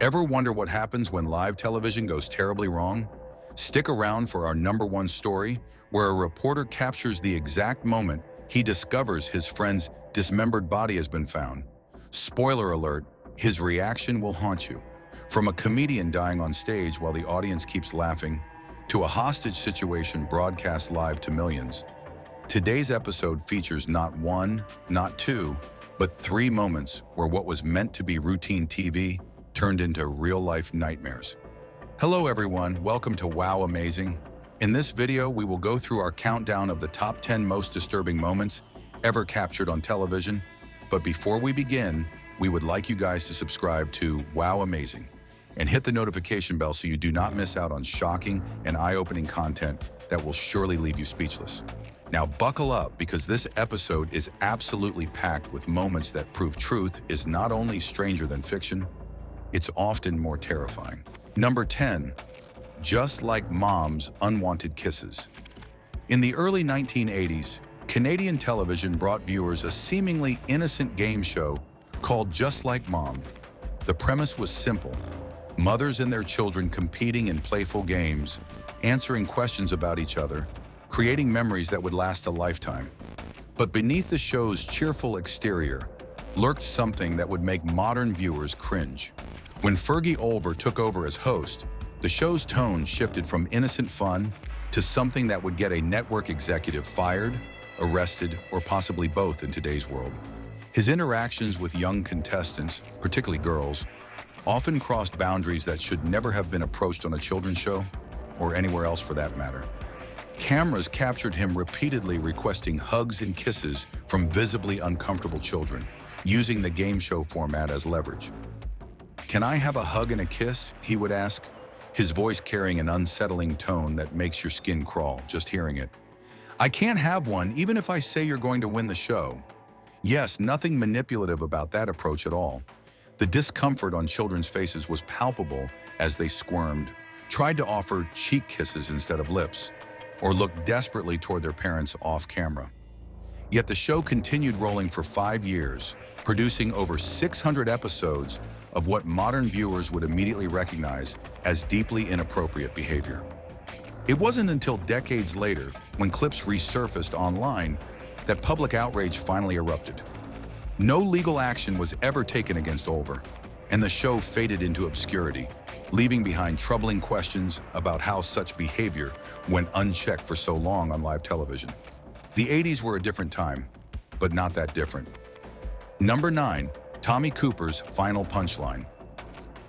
Ever wonder what happens when live television goes terribly wrong? Stick around for our #1 story, where a reporter captures the exact moment he discovers his friend's dismembered body has been found. Spoiler alert, his reaction will haunt you. From a comedian dying on stage while the audience keeps laughing, to a hostage situation broadcast live to millions. Today's episode features not one, not two, but 3 moments where what was meant to be routine TV turned into real-life nightmares. Hello everyone, welcome to Wow Amazing. In this video, we will go through our countdown of the top 10 most disturbing moments ever captured on television. But before we begin, we would like you guys to subscribe to Wow Amazing and hit the notification bell so you do not miss out on shocking and eye-opening content that will surely leave you speechless. Now buckle up, because this episode is absolutely packed with moments that prove truth is not only stranger than fiction, it's often more terrifying. Number 10, Just Like Mom's Unwanted Kisses. In the early 1980s, Canadian television brought viewers a seemingly innocent game show called Just Like Mom. The premise was simple: mothers and their children competing in playful games, answering questions about each other, creating memories that would last a lifetime. But beneath the show's cheerful exterior lurked something that would make modern viewers cringe. When Fergie Olver took over as host, the show's tone shifted from innocent fun to something that would get a network executive fired, arrested, or possibly both in today's world. His interactions with young contestants, particularly girls, often crossed boundaries that should never have been approached on a children's show, or anywhere else for that matter. Cameras captured him repeatedly requesting hugs and kisses from visibly uncomfortable children, using the game show format as leverage. "Can I have a hug and a kiss?" he would ask, his voice carrying an unsettling tone that makes your skin crawl just hearing it. "I can't have one even if I say you're going to win the show." Yes, nothing manipulative about that approach at all. The discomfort on children's faces was palpable as they squirmed, tried to offer cheek kisses instead of lips, or looked desperately toward their parents off camera. Yet the show continued rolling for 5 years, producing over 600 episodes of what modern viewers would immediately recognize as deeply inappropriate behavior. It wasn't until decades later, when clips resurfaced online, that public outrage finally erupted. No legal action was ever taken against Olver, and the show faded into obscurity, leaving behind troubling questions about how such behavior went unchecked for so long on live television. The 80s were a different time, but not that different. Number 9, Tommy Cooper's Final Punchline.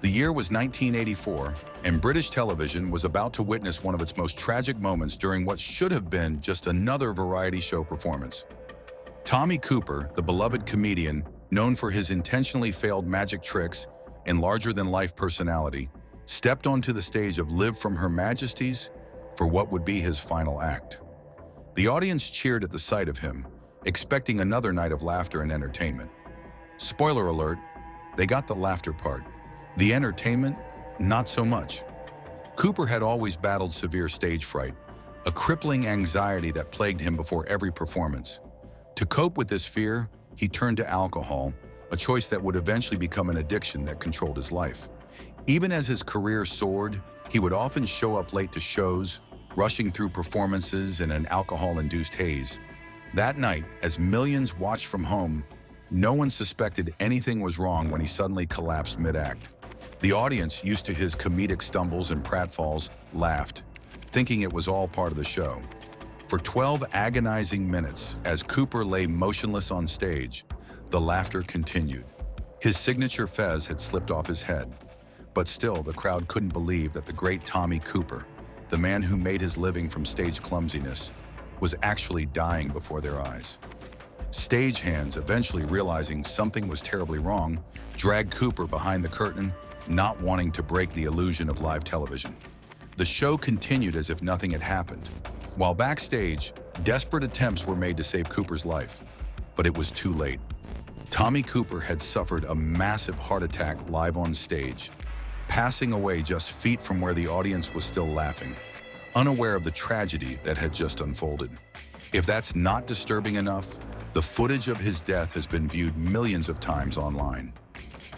The year was 1984, and British television was about to witness one of its most tragic moments during what should have been just another variety show performance. Tommy Cooper, the beloved comedian known for his intentionally failed magic tricks and larger-than-life personality, stepped onto the stage of Live from Her Majesty's for what would be his final act. The audience cheered at the sight of him, expecting another night of laughter and entertainment. Spoiler alert, they got the laughter part. The entertainment, not so much. Cooper had always battled severe stage fright, a crippling anxiety that plagued him before every performance. To cope with this fear, he turned to alcohol, a choice that would eventually become an addiction that controlled his life. Even as his career soared, he would often show up late to shows, rushing through performances in an alcohol-induced haze. That night, as millions watched from home, no one suspected anything was wrong when he suddenly collapsed mid-act. The audience, used to his comedic stumbles and pratfalls, laughed, thinking it was all part of the show. For 12 agonizing minutes, as Cooper lay motionless on stage, the laughter continued. His signature fez had slipped off his head, but still the crowd couldn't believe that the great Tommy Cooper, the man who made his living from stage clumsiness, was actually dying before their eyes. Stagehands, eventually realizing something was terribly wrong, dragged Cooper behind the curtain, not wanting to break the illusion of live television. The show continued as if nothing had happened. While backstage, desperate attempts were made to save Cooper's life, but it was too late. Tommy Cooper had suffered a massive heart attack live on stage, passing away just feet from where the audience was still laughing, unaware of the tragedy that had just unfolded. If that's not disturbing enough, the footage of his death has been viewed millions of times online.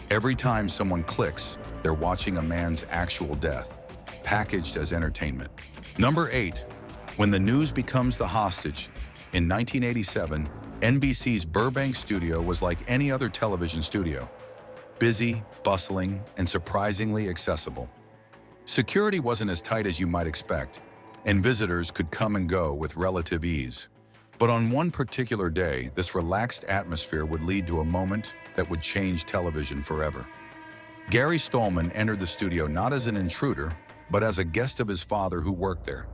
Every time someone clicks, they're watching a man's actual death, packaged as entertainment. Number 8. When the news becomes the hostage. In 1987, NBC's Burbank studio was like any other television studio. Busy, bustling, and surprisingly accessible. Security wasn't as tight as you might expect, and visitors could come and go with relative ease. But on one particular day, this relaxed atmosphere would lead to a moment that would change television forever. Gary Stallman entered the studio not as an intruder, but as a guest of his father who worked there.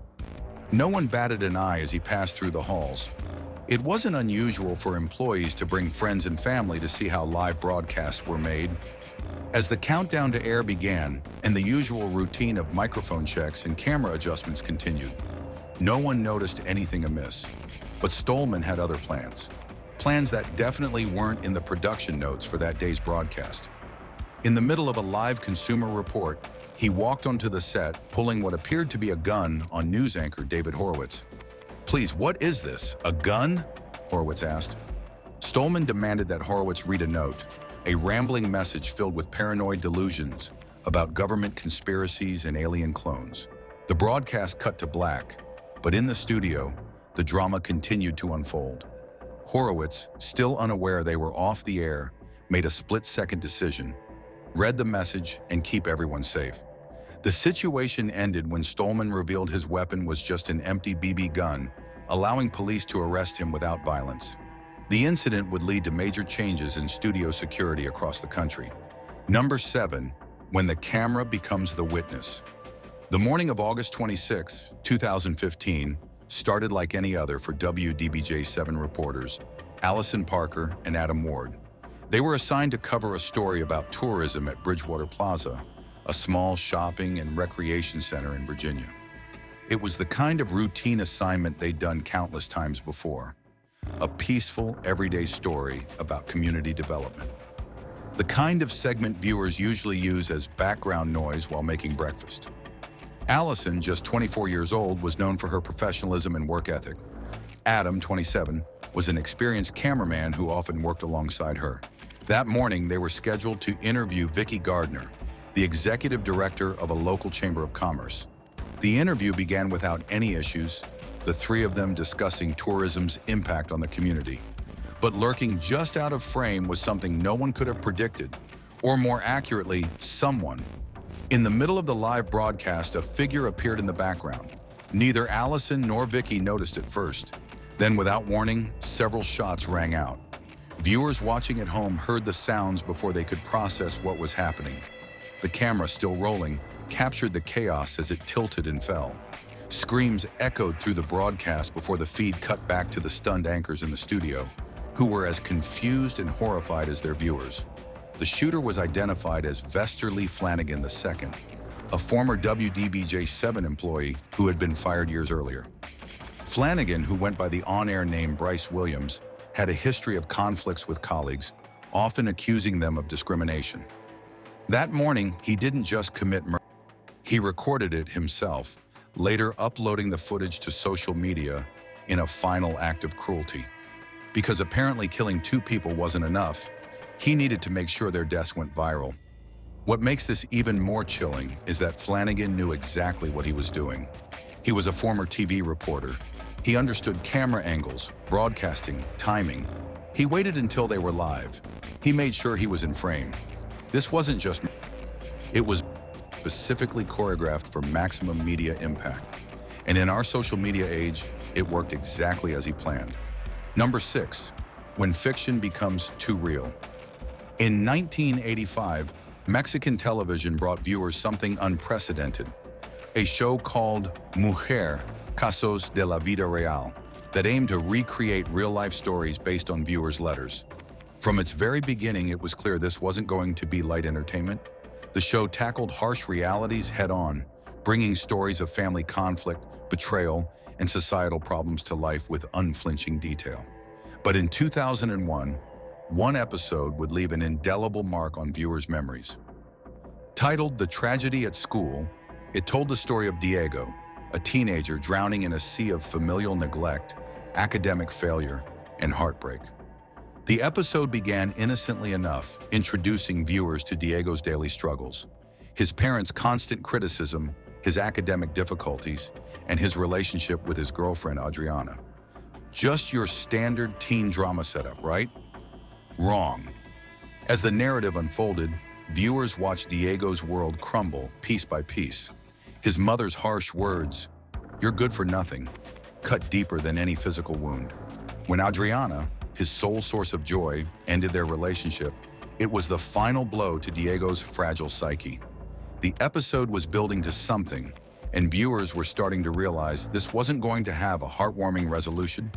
No one batted an eye as he passed through the halls. It wasn't unusual for employees to bring friends and family to see how live broadcasts were made. As the countdown to air began and the usual routine of microphone checks and camera adjustments continued, no one noticed anything amiss. But Stallman had other plans. Plans that definitely weren't in the production notes for that day's broadcast. In the middle of a live consumer report, he walked onto the set, pulling what appeared to be a gun on news anchor David Horowitz. "Please, what is this? A gun?" Horowitz asked. Stallman demanded that Horowitz read a note, a rambling message filled with paranoid delusions about government conspiracies and alien clones. The broadcast cut to black, but in the studio, the drama continued to unfold. Horowitz, still unaware they were off the air, made a split-second decision: read the message and keep everyone safe. The situation ended when Stallman revealed his weapon was just an empty BB gun, allowing police to arrest him without violence. The incident would lead to major changes in studio security across the country. Number 7. When the camera becomes the witness. The morning of August 26, 2015, started like any other for WDBJ-7 reporters, Allison Parker and Adam Ward. They were assigned to cover a story about tourism at Bridgewater Plaza, a small shopping and recreation center in Virginia. It was the kind of routine assignment they'd done countless times before. A peaceful, everyday story about community development. The kind of segment viewers usually use as background noise while making breakfast. Allison, just 24 years old, was known for her professionalism and work ethic. Adam, 27, was an experienced cameraman who often worked alongside her. That morning, they were scheduled to interview Vicki Gardner, the executive director of a local chamber of commerce. The interview began without any issues, the three of them discussing tourism's impact on the community. But lurking just out of frame was something no one could have predicted, or more accurately, someone. In the middle of the live broadcast, a figure appeared in the background. Neither Allison nor Vicki noticed it first. Then, without warning, several shots rang out. Viewers watching at home heard the sounds before they could process what was happening. The camera, still rolling, captured the chaos as it tilted and fell. Screams echoed through the broadcast before the feed cut back to the stunned anchors in the studio, who were as confused and horrified as their viewers. The shooter was identified as Vesterly Flanagan II, a former WDBJ-7 employee who had been fired years earlier. Flanagan, who went by the on-air name Bryce Williams, had a history of conflicts with colleagues, often accusing them of discrimination. That morning, he didn't just commit murder. He recorded it himself, later uploading the footage to social media in a final act of cruelty. Because apparently killing 2 people wasn't enough, he needed to make sure their deaths went viral. What makes this even more chilling is that Flanagan knew exactly what he was doing. He was a former TV reporter. He understood camera angles, broadcasting, timing. He waited until they were live. He made sure he was in frame. This wasn't just... It was specifically choreographed for maximum media impact. And in our social media age, it worked exactly as he planned. Number 6. When fiction becomes too real. In 1985, Mexican television brought viewers something unprecedented. A show called Mujer, Casos de la Vida Real, that aimed to recreate real-life stories based on viewers' letters. From its very beginning, it was clear this wasn't going to be light entertainment. The show tackled harsh realities head-on, bringing stories of family conflict, betrayal, and societal problems to life with unflinching detail. But in 2001, one episode would leave an indelible mark on viewers' memories. Titled The Tragedy at School, it told the story of Diego, a teenager drowning in a sea of familial neglect, academic failure, and heartbreak. The episode began innocently enough, introducing viewers to Diego's daily struggles. His parents' constant criticism, his academic difficulties, and his relationship with his girlfriend, Adriana. Just your standard teen drama setup, right? Wrong. As the narrative unfolded, viewers watched Diego's world crumble piece by piece. His mother's harsh words, "You're good for nothing," cut deeper than any physical wound. When Adriana, his sole source of joy, ended their relationship, it was the final blow to Diego's fragile psyche. The episode was building to something, and viewers were starting to realize this wasn't going to have a heartwarming resolution.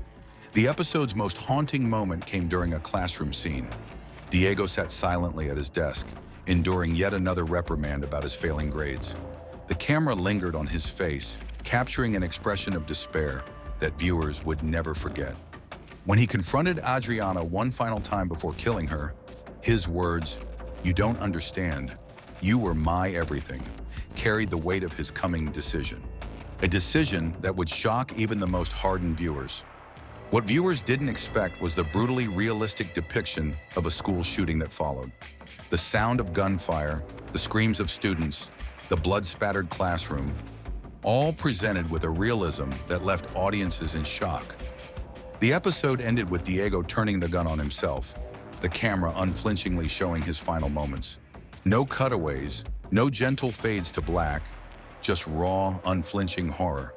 The episode's most haunting moment came during a classroom scene. Diego sat silently at his desk, enduring yet another reprimand about his failing grades. The camera lingered on his face, capturing an expression of despair that viewers would never forget. When he confronted Adriana one final time before killing her, his words, "You don't understand. You were my everything," carried the weight of his coming decision. A decision that would shock even the most hardened viewers. What viewers didn't expect was the brutally realistic depiction of a school shooting that followed. The sound of gunfire, the screams of students, the blood-spattered classroom, all presented with a realism that left audiences in shock. The episode ended with Diego turning the gun on himself, the camera unflinchingly showing his final moments. No cutaways, no gentle fades to black, just raw, unflinching horror.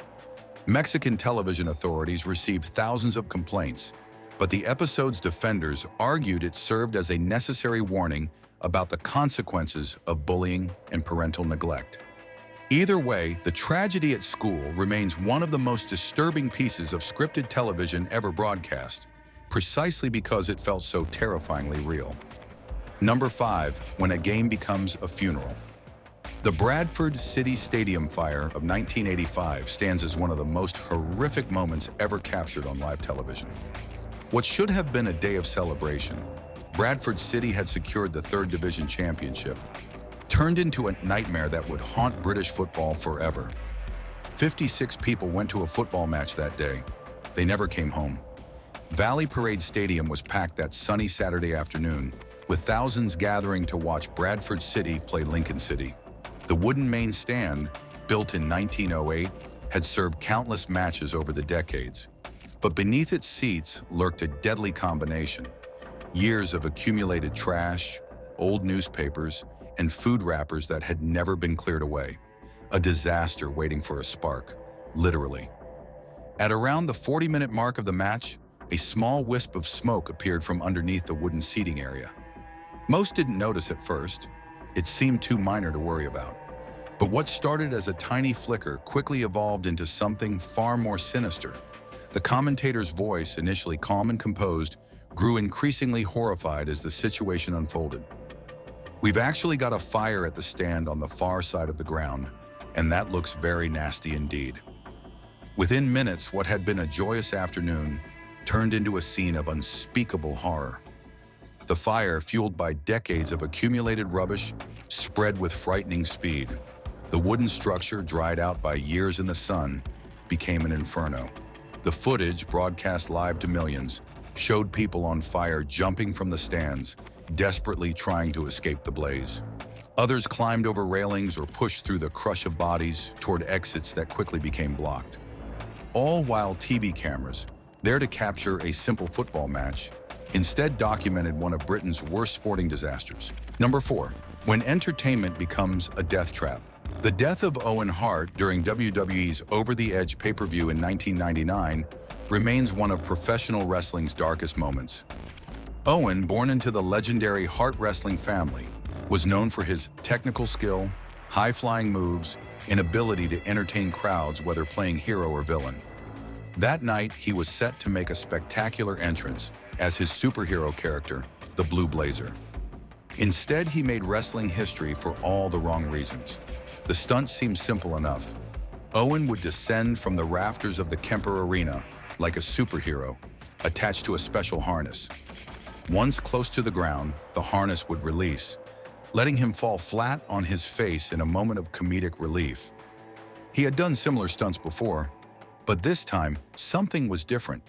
Mexican television authorities received thousands of complaints, but the episode's defenders argued it served as a necessary warning about the consequences of bullying and parental neglect. Either way, the tragedy at school remains one of the most disturbing pieces of scripted television ever broadcast, precisely because it felt so terrifyingly real. Number 5, when a game becomes a funeral. The Bradford City Stadium fire of 1985 stands as one of the most horrific moments ever captured on live television. What should have been a day of celebration, Bradford City had secured the 3rd Division championship, turned into a nightmare that would haunt British football forever. 56 people went to a football match that day. They never came home. Valley Parade Stadium was packed that sunny Saturday afternoon, with thousands gathering to watch Bradford City play Lincoln City. The wooden main stand, built in 1908, had served countless matches over the decades. But beneath its seats lurked a deadly combination. Years of accumulated trash, old newspapers, and food wrappers that had never been cleared away. A disaster waiting for a spark, literally. At around the 40-minute mark of the match, a small wisp of smoke appeared from underneath the wooden seating area. Most didn't notice at first. It seemed too minor to worry about. But what started as a tiny flicker quickly evolved into something far more sinister. The commentator's voice, initially calm and composed, grew increasingly horrified as the situation unfolded. "We've actually got a fire at the stand on the far side of the ground, and that looks very nasty indeed." Within minutes, what had been a joyous afternoon turned into a scene of unspeakable horror. The fire, fueled by decades of accumulated rubbish, spread with frightening speed. The wooden structure, dried out by years in the sun, became an inferno. The footage, broadcast live to millions, showed people on fire jumping from the stands, desperately trying to escape the blaze. Others climbed over railings or pushed through the crush of bodies toward exits that quickly became blocked. All while TV cameras, there to capture a simple football match, instead documented one of Britain's worst sporting disasters. Number 4, when entertainment becomes a death trap. The death of Owen Hart during WWE's Over the Edge pay-per-view in 1999 remains one of professional wrestling's darkest moments. Owen, born into the legendary Hart wrestling family, was known for his technical skill, high-flying moves, and ability to entertain crowds whether playing hero or villain. That night, he was set to make a spectacular entrance as his superhero character, the Blue Blazer. Instead, he made wrestling history for all the wrong reasons. The stunt seemed simple enough. Owen would descend from the rafters of the Kemper Arena like a superhero, attached to a special harness. Once close to the ground, the harness would release, letting him fall flat on his face in a moment of comedic relief. He had done similar stunts before, but this time, something was different.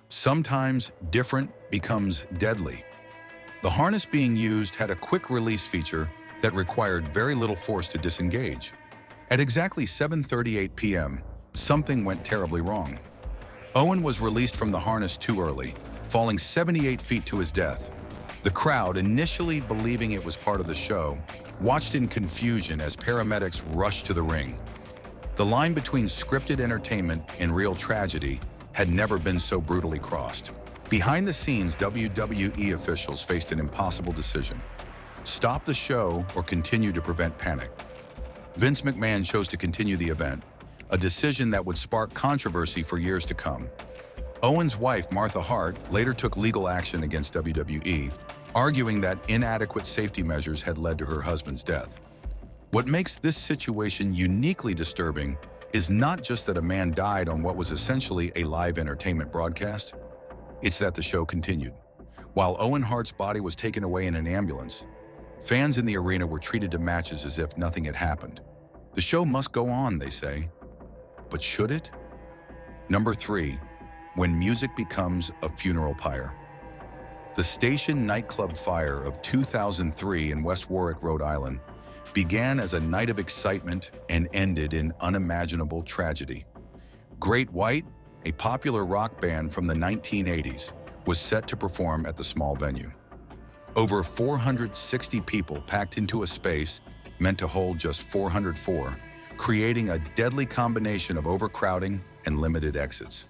Sometimes different becomes deadly. The harness being used had a quick release feature that required very little force to disengage. At exactly 7:38 p.m., something went terribly wrong. Owen was released from the harness too early, falling 78 feet to his death. The crowd, initially believing it was part of the show, watched in confusion as paramedics rushed to the ring. The line between scripted entertainment and real tragedy had never been so brutally crossed. Behind the scenes, WWE officials faced an impossible decision: stop the show or continue to prevent panic. Vince McMahon chose to continue the event, a decision that would spark controversy for years to come. Owen's wife, Martha Hart, later took legal action against WWE, arguing that inadequate safety measures had led to her husband's death. What makes this situation uniquely disturbing is not just that a man died on what was essentially a live entertainment broadcast, it's that the show continued. While Owen Hart's body was taken away in an ambulance, fans in the arena were treated to matches as if nothing had happened. The show must go on, they say. But should it? Number 3, when music becomes a funeral pyre. The Station nightclub fire of 2003 in West Warwick, Rhode Island, began as a night of excitement and ended in unimaginable tragedy. Great White, a popular rock band from the 1980s, was set to perform at the small venue. Over 460 people packed into a space meant to hold just 404, creating a deadly combination of overcrowding and limited exits.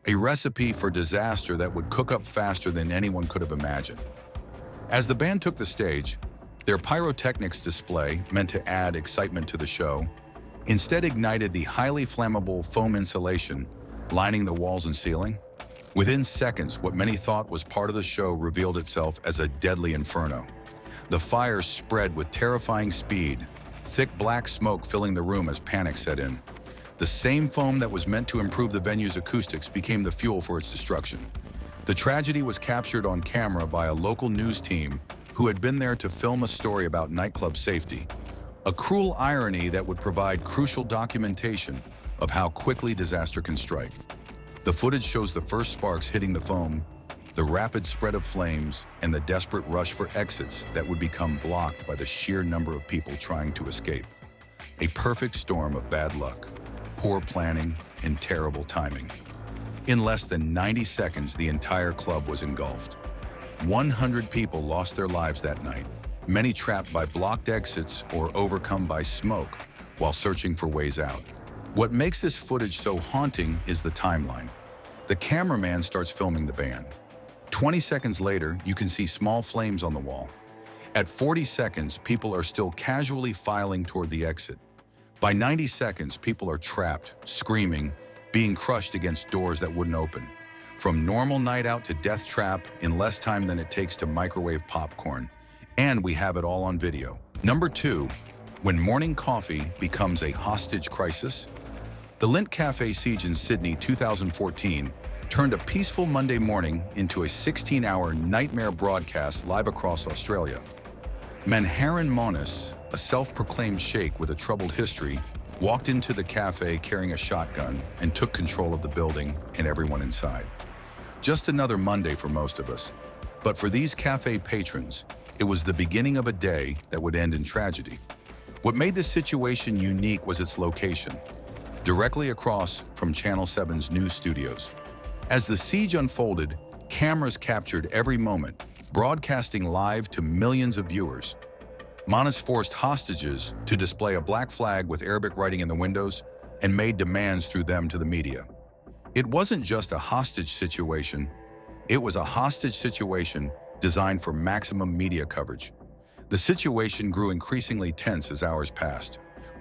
A recipe for disaster that would cook up faster than anyone could have imagined. As the band took the stage, their pyrotechnics display, meant to add excitement to the show, instead ignited the highly flammable foam insulation lining the walls and ceiling. Within seconds, what many thought was part of the show revealed itself as a deadly inferno. The fire spread with terrifying speed, thick black smoke filling the room as panic set in. The same foam that was meant to improve the venue's acoustics became the fuel for its destruction. The tragedy was captured on camera by a local news team who had been there to film a story about nightclub safety, a cruel irony that would provide crucial documentation of how quickly disaster can strike. The footage shows the first sparks hitting the foam, the rapid spread of flames, and the desperate rush for exits that would become blocked by the sheer number of people trying to escape. A perfect storm of bad luck, poor planning, and terrible timing. In less than 90 seconds, the entire club was engulfed. 100 people lost their lives that night, many trapped by blocked exits or overcome by smoke while searching for ways out. What makes this footage so haunting is the timeline. The cameraman starts filming the band. 20 seconds later, you can see small flames on the wall. At 40 seconds, people are still casually filing toward the exit. By 90 seconds, people are trapped, screaming, being crushed against doors that wouldn't open. From normal night out to death trap in less time than it takes to microwave popcorn. And we have it all on video. Number 2, when morning coffee becomes a hostage crisis. The Lindt Cafe siege in Sydney 2014 turned a peaceful Monday morning into a 16-hour nightmare broadcast live across Australia. Manharan Monis, a self-proclaimed sheikh with a troubled history, walked into the cafe carrying a shotgun and took control of the building and everyone inside. Just another Monday for most of us. But for these cafe patrons, it was the beginning of a day that would end in tragedy. What made this situation unique was its location, directly across from Channel 7's news studios. As the siege unfolded, cameras captured every moment, broadcasting live to millions of viewers. Monis forced hostages to display a black flag with Arabic writing in the windows and made demands through them to the media. It wasn't just a hostage situation, it was a hostage situation designed for maximum media coverage. The situation grew increasingly tense as hours passed.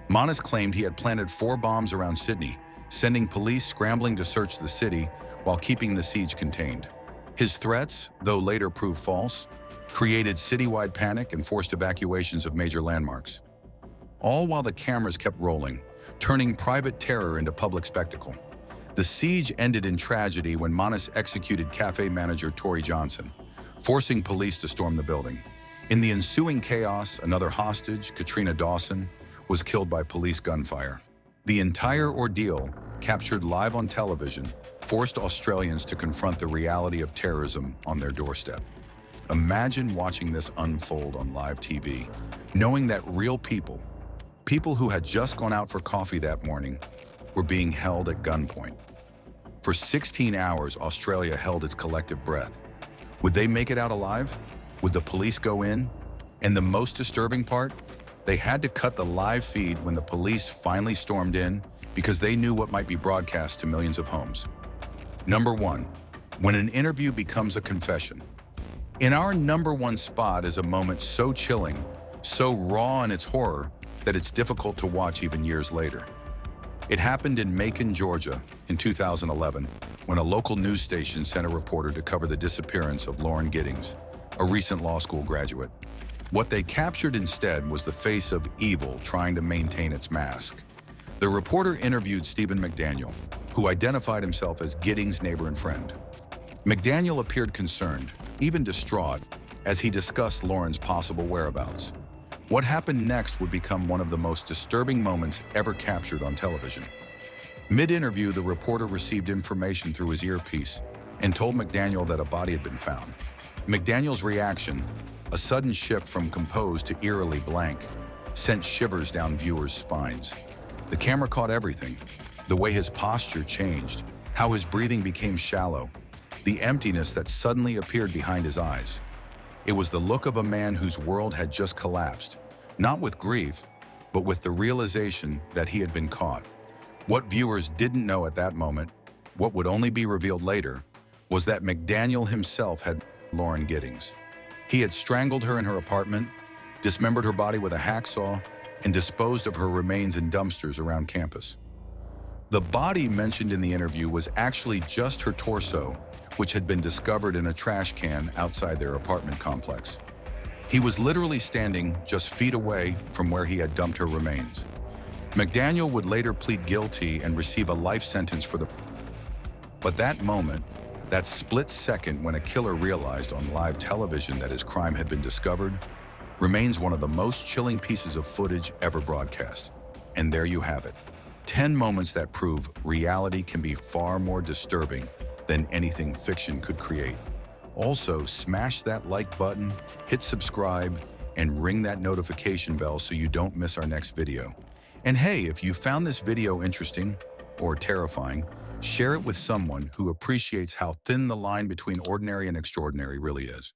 Monis claimed he had planted 4 bombs around Sydney, sending police scrambling to search the city while keeping the siege contained. His threats, though later proved false, created citywide panic and forced evacuations of major landmarks. All while the cameras kept rolling, turning private terror into public spectacle. The siege ended in tragedy when Monis executed cafe manager Tory Johnson, forcing police to storm the building. In the ensuing chaos, another hostage, Katrina Dawson, was killed by police gunfire. The entire ordeal, captured live on television, forced Australians to confront the reality of terrorism on their doorstep. Imagine watching this unfold on live TV, knowing that real people, people who had just gone out for coffee that morning, were being held at gunpoint. For 16 hours, Australia held its collective breath. Would they make it out alive? Would the police go in? And the most disturbing part? They had to cut the live feed when the police finally stormed in because they knew what might be broadcast to millions of homes. Number 1, when an interview becomes a confession. In our number 1 spot is a moment so chilling, so raw in its horror, that it's difficult to watch even years later. It happened in Macon, Georgia in 2011, when a local news station sent a reporter to cover the disappearance of Lauren Giddings, a recent law school graduate. What they captured instead was the face of evil trying to maintain its mask. The reporter interviewed Stephen McDaniel, who identified himself as Giddings' neighbor and friend. McDaniel appeared concerned, even distraught, as he discussed Lauren's possible whereabouts. What happened next would become one of the most disturbing moments ever captured on television. Mid-interview, the reporter received information through his earpiece and told McDaniel that a body had been found. McDaniel's reaction, a sudden shift from composed to eerily blank, sent shivers down viewers' spines. The camera caught everything: the way his posture changed, how his breathing became shallow, the emptiness that suddenly appeared behind his eyes. It was the look of a man whose world had just collapsed, not with grief, but with the realization that he had been caught. What viewers didn't know at that moment, what would only be revealed later, was that McDaniel himself had Lauren Giddings. He had strangled her in her apartment, dismembered her body with a hacksaw, and disposed of her remains in dumpsters around campus. The body mentioned in the interview was actually just her torso, which had been discovered in a trash can outside their apartment complex. He was literally standing just feet away from where he had dumped her remains. McDaniel would later plead guilty and receive a life sentence for the... But that moment, that split second when a killer realized on live television that his crime had been discovered, remains one of the most chilling pieces of footage ever broadcast. And there you have it. 10 moments that prove reality can be far more disturbing than anything fiction could create. Also, smash that like button, hit subscribe, and ring that notification bell so you don't miss our next video. And hey, if you found this video interesting or terrifying, share it with someone who appreciates how thin the line between ordinary and extraordinary really is.